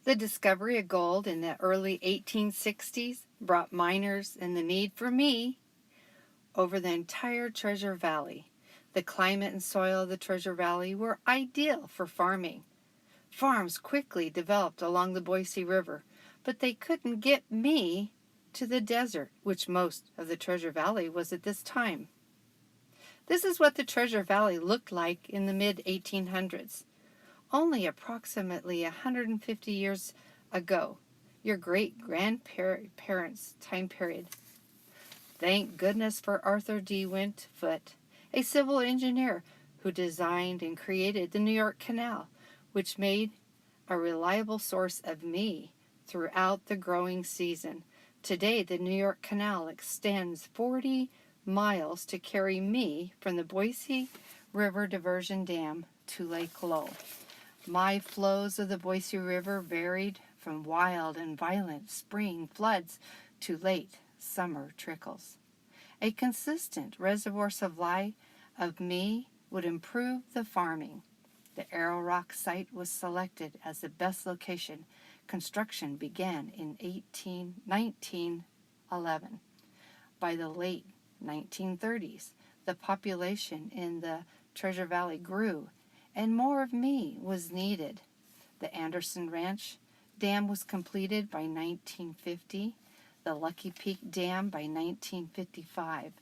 The discovery of gold in the early 1860s brought miners and the need for me over the entire Treasure Valley. The climate and soil of the Treasure Valley were ideal for farming. Farms quickly developed along the Boise River, but they couldn't get me to the desert, which most of the Treasure Valley was at this time. This is what the Treasure Valley looked like in the mid-1800s. Only approximately 150 years ago, your great-grandparents' time period. Thank goodness for Arthur D. Wentfoot, a civil engineer who designed and created the New York Canal, which made a reliable source of me throughout the growing season. Today, the New York Canal extends 40 miles to carry me from the Boise River Diversion Dam to Lake Low. My flows of the Boise River varied from wild and violent spring floods to late summer trickles. A consistent reservoir supply of me would improve the farming. The Arrow Rock site was selected as the best location. Construction began in 1911. By the late 1930s, the population in the Treasure Valley grew, and more of me was needed. The Anderson Ranch Dam was completed by 1950, the Lucky Peak Dam by 1955.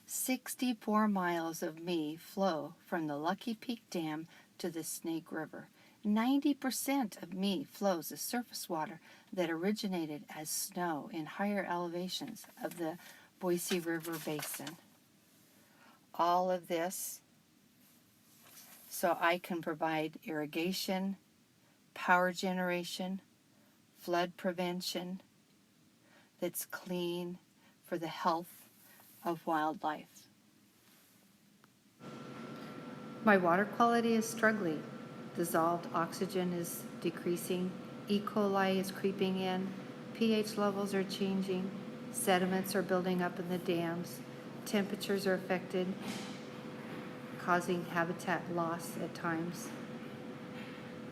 64 miles of me flow from the Lucky Peak Dam to the Snake River. 90% of me flows as surface water that originated as snow in higher elevations of the Boise River Basin. All of this so I can provide irrigation, power generation, flood prevention that's clean for the health of wildlife. My water quality is struggling. Dissolved oxygen is decreasing. E. coli is creeping in. pH levels are changing. Sediments are building up in the dams. Temperatures are affected, causing habitat loss at times.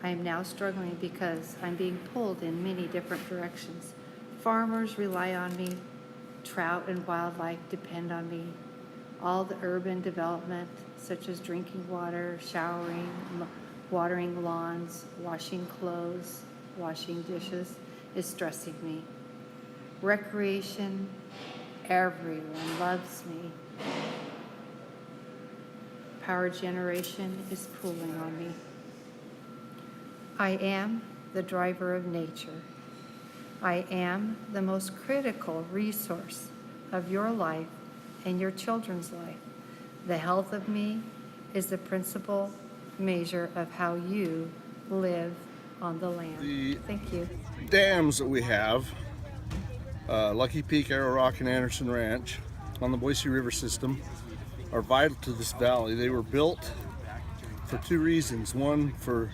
I am now struggling because I'm being pulled in many different directions. Farmers rely on me. Trout and wildlife depend on me. All the urban development, such as drinking water, showering, watering lawns, washing clothes, washing dishes, is stressing me. Recreation, everyone loves me. Power generation is pulling on me. I am the driver of nature. I am the most critical resource of your life and your children's life. The health of me is the principal measure of how you live on the land. Thank you. Dams that we have, Lucky Peak, Arrow Rock, and Anderson Ranch on the Boise River system, are vital to this valley. They were built for two reasons: one for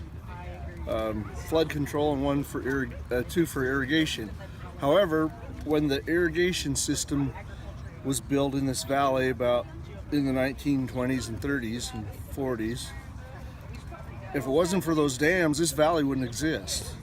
flood control and one for two for irrigation. However, when the irrigation system was built in this valley about in the 1920s and 30s and 40s, if it wasn't for those dams, this valley wouldn't exist.